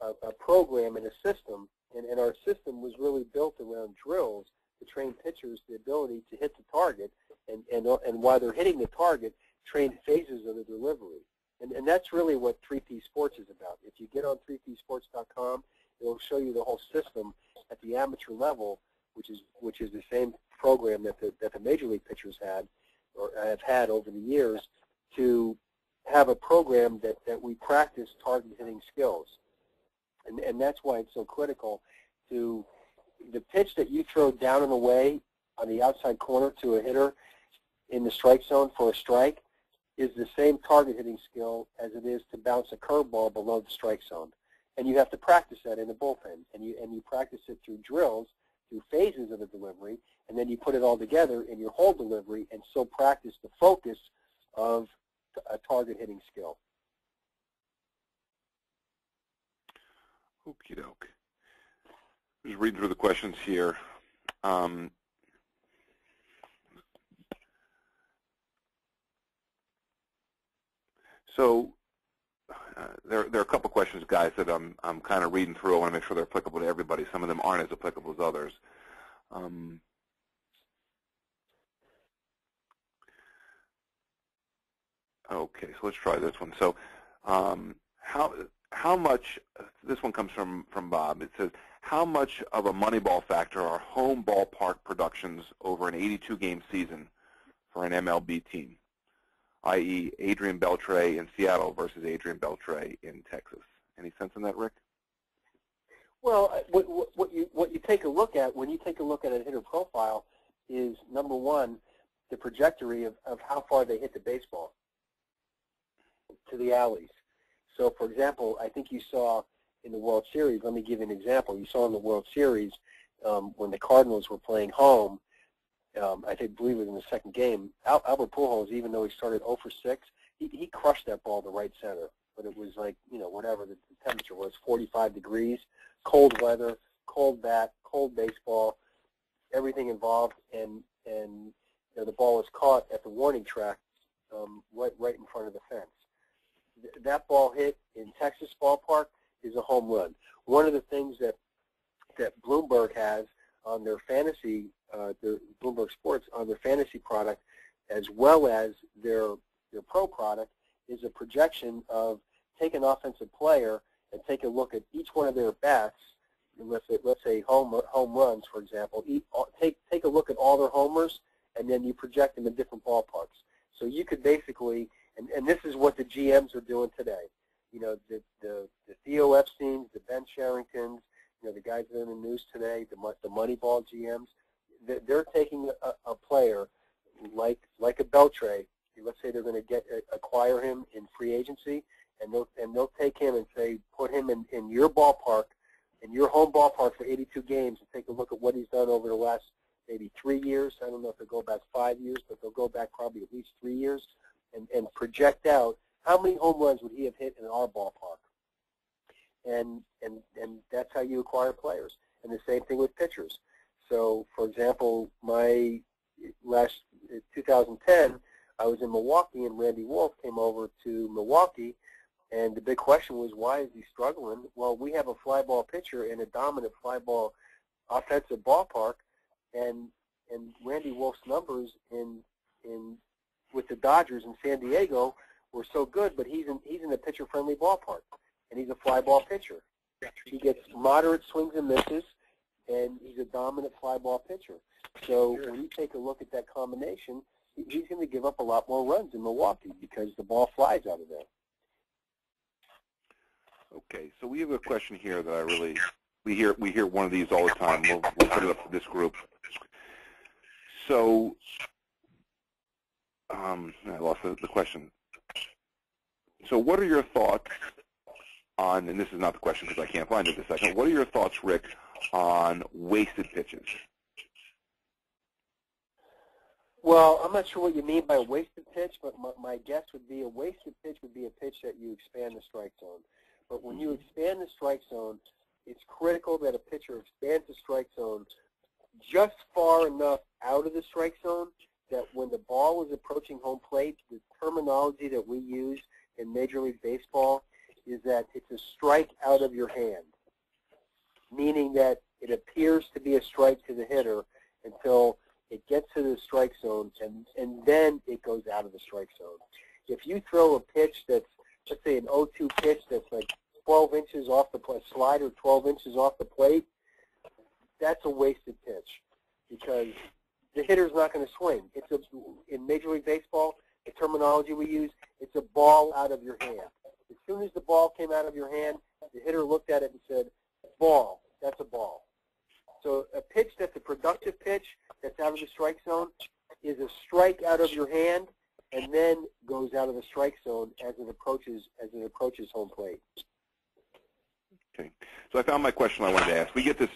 a program and a system, and our system was really built around drills to train pitchers the ability to hit the target, and while they're hitting the target, train phases of the delivery. And that's really what 3P Sports is about. If you get on 3psports.com, it'll show you the whole system at the amateur level, which is the same program that the major league pitchers had or have had over the years, to have a program that we practice target hitting skills. And that's why it's so critical to the pitch that you throw down and away on the outside corner to a hitter in the strike zone for a strike is the same target hitting skill as it is to bounce a curveball below the strike zone. And you have to practice that in the bullpen. And you practice it through drills, through phases of the delivery, and then you put it all together in your whole delivery and still practice the focus of a target hitting skill. Okie doke. Just reading through the questions here. There are a couple questions, guys, that I'm kind of reading through. I want to make sure they're applicable to everybody. Some of them aren't as applicable as others. Okay, so let's try this one. So how much, this one comes from Bob. It says, how much of a Moneyball factor are home ballpark productions over an 82-game season for an MLB team, i.e. Adrian Beltre in Seattle versus Adrian Beltre in Texas? Any sense in that, Rick? Well, what you take a look at when you take a look at a hitter profile is, number one, the trajectory of how far they hit the baseball to the alleys. So, for example, I think you saw in the World Series, let me give you an example. You saw in the World Series when the Cardinals were playing home, I believe it was in the second game, Albert Pujols, even though he started 0 for 6, he crushed that ball to right center. But it was like, whatever the temperature was, 45 degrees, cold weather, cold bat, cold baseball, everything involved, and the ball is caught at the warning track right in front of the fence. That ball hit in Texas ballpark is a home run. One of the things that Bloomberg has on their fantasy, Bloomberg Sports, on their fantasy product, as well as their pro product, is a projection of take an offensive player and take a look at each one of their bats. Let's say home runs, for example. Take a look at all their homers, and then you project them in different ballparks. So you could basically, and this is what the GMs are doing today. The Theo Epsteins, the Ben Sherringtons, the guys that are in the news today, the Moneyball GMs, they're taking a player like a Beltre. Let's say they're going to acquire him in free agency, and they'll take him and say, put him in your ballpark, in your home ballpark for 82 games, and take a look at what he's done over the last maybe 3 years. I don't know if they'll go back 5 years, but they'll go back probably at least 3 years, and project out how many home runs would he have hit in our ballpark. And that's how you acquire players. And the same thing with pitchers. So, for example, my last 2010, I was in Milwaukee, and Randy Wolf came over to Milwaukee, and the big question was, why is he struggling? Well, we have a fly ball pitcher in a dominant fly ball offensive ballpark, and Randy Wolf's numbers with the Dodgers in San Diego were so good, but he's in a pitcher-friendly ballpark, and he's a fly ball pitcher. He gets moderate swings and misses, and he's a dominant fly ball pitcher. So when you take a look at that combination, he's going to give up a lot more runs in Milwaukee because the ball flies out of there. Okay, so we have a question here that we hear one of these all the time. We'll put it up for this group. So I lost the question. So what are your thoughts on, and this is not the question because I can't find it this second, what are your thoughts, Rick, on wasted pitches? Well, I'm not sure what you mean by a wasted pitch, but my guess would be a wasted pitch would be a pitch that you expand the strike zone. But when you expand the strike zone, it's critical that a pitcher expands the strike zone just far enough out of the strike zone that when the ball is approaching home plate, the terminology that we use in Major League Baseball is that it's a strike out of your hand, meaning that it appears to be a strike to the hitter until it gets to the strike zone, and then it goes out of the strike zone. If you throw a pitch that's, let's say an 0-2 pitch that's like 12 inches off the plate, slider 12 inches off the plate, that's a wasted pitch because the hitter's not going to swing. In Major League Baseball, the terminology we use, it's a ball out of your hand. As soon as the ball came out of your hand, the hitter looked at it and said, ball, that's a ball. So a pitch that's a productive pitch that's out of the strike zone is a strike out of your hand and then goes out of the strike zone as it approaches home plate. Okay, so I found my question I wanted to ask. We get this,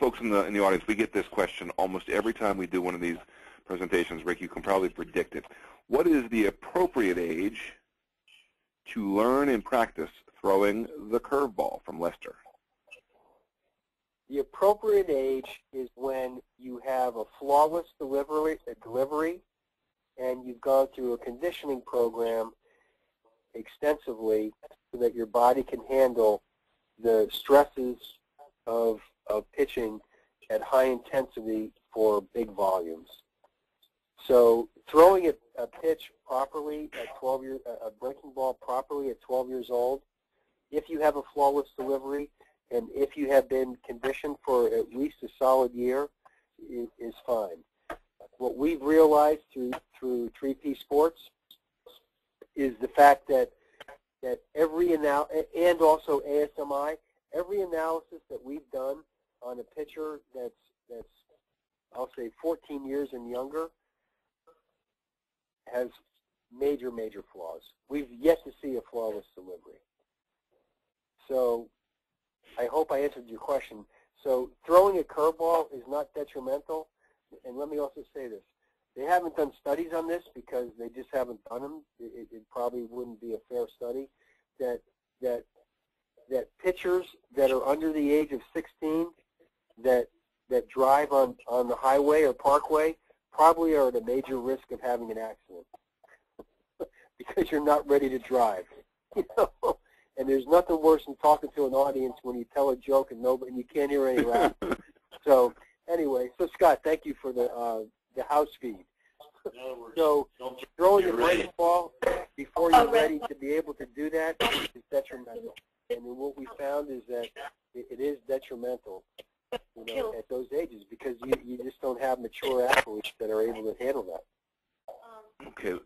folks in the audience, we get this question almost every time we do one of these presentations. Rick, you can probably predict it. What is the appropriate age to learn and practice throwing the curveball? From Lester. The appropriate age is when you have a flawless delivery, and you've gone through a conditioning program extensively so that your body can handle the stresses of pitching at high intensity for big volumes. So throwing a pitch properly at 12 years, a breaking ball properly at 12 years old, if you have a flawless delivery and if you have been conditioned for at least a solid year, is fine. What we've realized through 3P Sports is the fact that every and also ASMI, every analysis that we've done on a pitcher that's I'll say 14 years and younger has major flaws. We've yet to see a flawless delivery. So I hope I answered your question. So throwing a curveball is not detrimental. And let me also say this. They haven't done studies on this because they just haven't done them. It probably wouldn't be a fair study. That pitchers that are under the age of 16 that that drive on the highway or parkway probably are at a major risk of having an accident because you're not ready to drive. You know? And there's nothing worse than talking to an audience when you tell a joke and you can't hear any laughter. So anyway, so Scott, thank you for the house feed. So throwing a Moneyball before you're ready to be able to do that is detrimental. And what we found is that it is detrimental, you know, at those ages because you just don't have mature athletes that are able to handle that. Okay.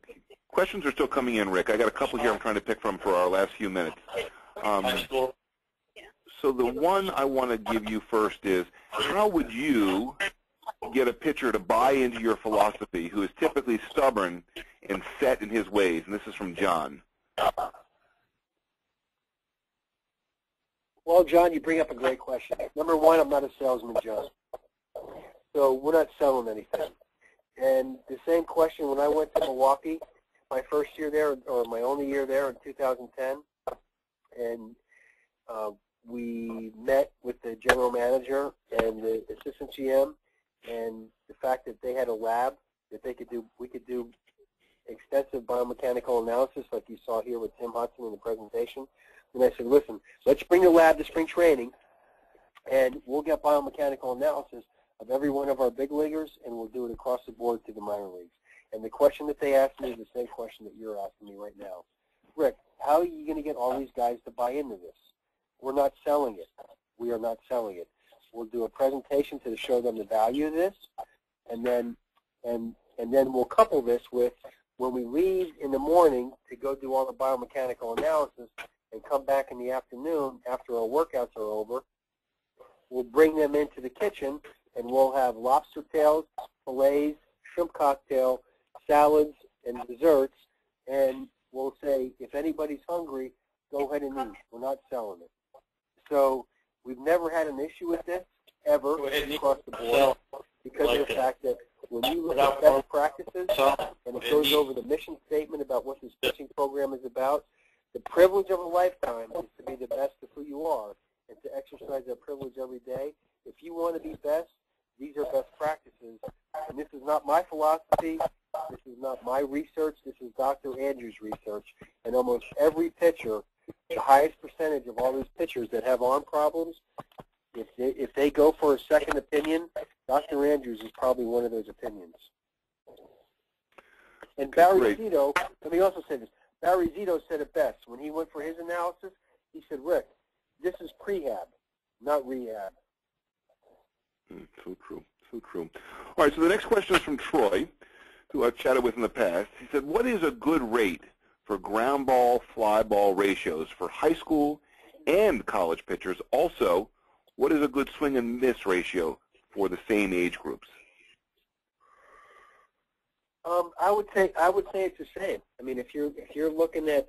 Questions are still coming in, Rick. I got a couple here I'm trying to pick from for our last few minutes. So the one I want to give you first is, how would you get a pitcher to buy into your philosophy who is typically stubborn and set in his ways? And this is from John. Well, John, you bring up a great question. Number one, I'm not a salesman, John. So we're not selling anything. And the same question when I went to Milwaukee, my first year there, or my only year there in 2010, and we met with the general manager and the assistant GM, and the fact that they had a lab that we could do extensive biomechanical analysis like you saw here with Tim Hudson in the presentation. And I said, listen, let's bring the lab to spring training, and we'll get biomechanical analysis of every one of our big leaguers, and we'll do it across the board to the minor leagues. And the question that they asked me is the same question that you're asking me right now. Rick, how are you going to get all these guys to buy into this? We're not selling it. We are not selling it. We'll do a presentation to show them the value of this, and then we'll couple this with when we leave in the morning to go do all the biomechanical analysis and come back in the afternoon after our workouts are over, we'll bring them into the kitchen and we'll have lobster tails, fillets, shrimp cocktail, salads, and desserts, and we'll say, if anybody's hungry, go ahead and eat. We're not selling it. So we've never had an issue with this, ever, across the board, because of the fact that when you look at best practices, and it goes over the mission statement about what this pitching program is about, the privilege of a lifetime is to be the best of who you are and to exercise that privilege every day. If you want to be best, these are best practices. And this is not my philosophy. This is not my research. This is Dr. Andrews' research. And almost every pitcher, the highest percentage of all these pitchers that have arm problems, if they go for a second opinion, Dr. Andrews is probably one of those opinions. And Barry Zito, let me also say this. Barry Zito said it best. When he went for his analysis, he said, Rick, this is prehab, not rehab. So true. So true. All right, so the next question is from Troy, who I've chatted with in the past. He said, what is a good rate for ground ball, fly ball ratios for high school and college pitchers? Also, what is a good swing and miss ratio for the same age groups? I would say it's the same. I mean, if you're looking at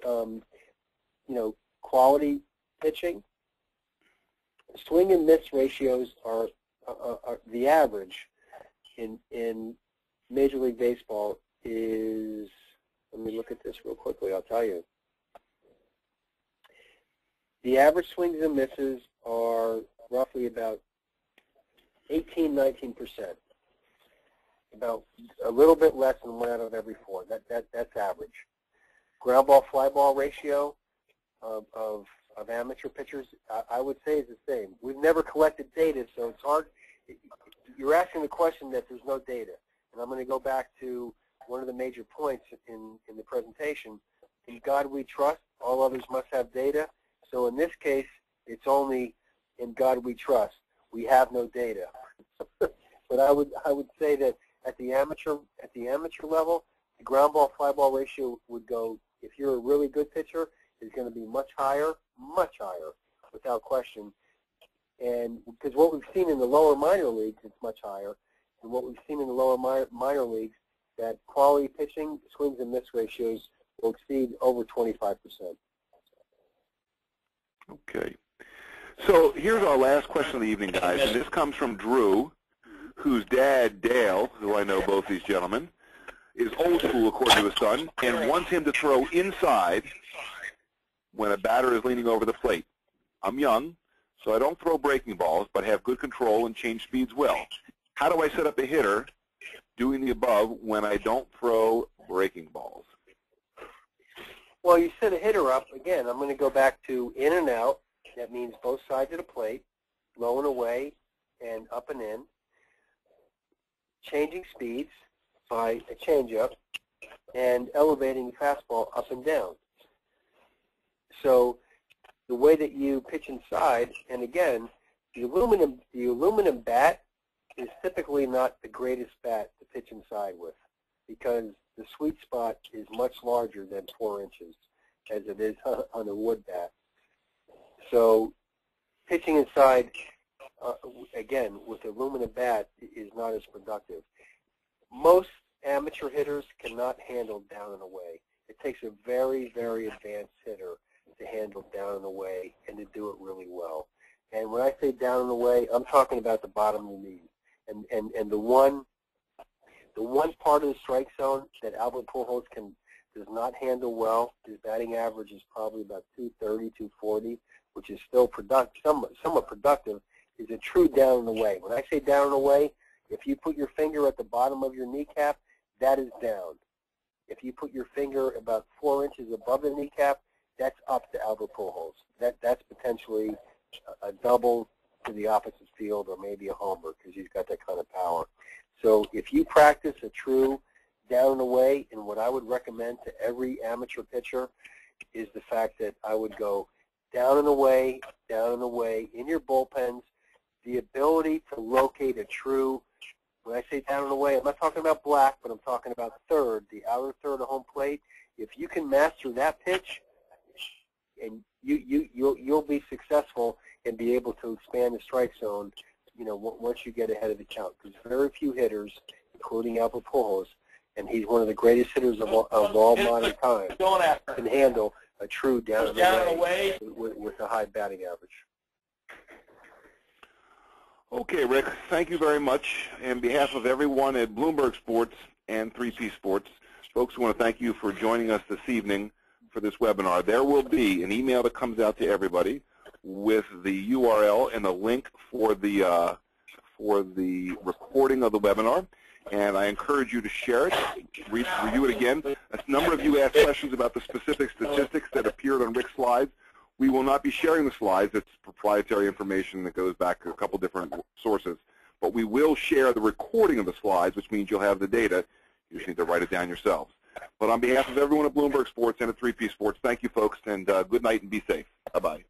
you know, quality pitching, swing and miss ratios are the average in Major League Baseball is. Let me look at this real quickly. I'll tell you. The average swings and misses are roughly about 18-19%. About a little bit less than 1 out of every 4. That's average. Ground ball fly ball ratio of amateur pitchers, I would say, is the same. We've never collected data, so it's hard. You're asking the question that there's no data, and I'm going to go back to one of the major points in the presentation. In God we trust. All others must have data. So in this case, it's only in God we trust. We have no data. But I would say that at the amateur level, the ground ball fly ball ratio would go, if you're a really good pitcher, is going to be much higher, without question. And because what we've seen in the lower minor leagues, it's much higher. And what we've seen in the lower minor leagues, that quality pitching swings and miss ratios will exceed over 25%. Okay. So here's our last question of the evening, guys, and this comes from Drew, whose dad, Dale, who I know both these gentlemen, is old school according to his son, and wants him to throw inside when a batter is leaning over the plate. I'm young, So I don't throw breaking balls, but have good control and change speeds well. How do I set up a hitter doing the above when I don't throw breaking balls? Well, you set a hitter up. Again, I'm going to go back to in and out. That means both sides of the plate, low and away, and up and in. Changing speeds by a changeup, and elevating the fastball up and down. So the way that you pitch inside, and again, the aluminum bat is typically not the greatest bat to pitch inside with, because the sweet spot is much larger than 4 inches, as it is on a wood bat. So pitching inside, again, with the aluminum bat is not as productive. Most amateur hitters cannot handle down and away. It takes a very, very advanced hitter to handle down and away and to do it really well. And when I say down and away, I'm talking about the bottom of the knee. And the one part of the strike zone that Albert Pujols does not handle well, his batting average is probably about 230, 240, which is still somewhat productive, is a true down and away. When I say down and away, if you put your finger at the bottom of your kneecap, that is down. If you put your finger about 4 inches above the kneecap, that's up to Albert Pujols. That's potentially a double to the opposite field, or maybe a homer, because he's got that kind of power. So if you practice a true down and away, and what I would recommend to every amateur pitcher is the fact that I would go down and away in your bullpens. The ability to locate a true, when I say down and away, I'm not talking about black, but I'm talking about third, the outer third of home plate. If you can master that pitch, and you'll be successful and be able to expand the strike zone, once you get ahead of the count. Because very few hitters, including Albert Pujols, and he's one of the greatest hitters of all modern times, can handle a true down and away with a high batting average. Okay, Rick, thank you very much. On behalf of everyone at Bloomberg Sports and 3P Sports, folks, we want to thank you for joining us this evening for this webinar. There will be an email that comes out to everybody with the URL and the link for the recording of the webinar, and I encourage you to share it, review it again. A number of you asked questions about the specific statistics that appeared on Rick's slides. We will not be sharing the slides. It's proprietary information that goes back to a couple different sources. But we will share the recording of the slides, which means you'll have the data. You just need to write it down yourselves. But on behalf of everyone at Bloomberg Sports and at 3P Sports, thank you, folks, and good night and be safe. Bye-bye.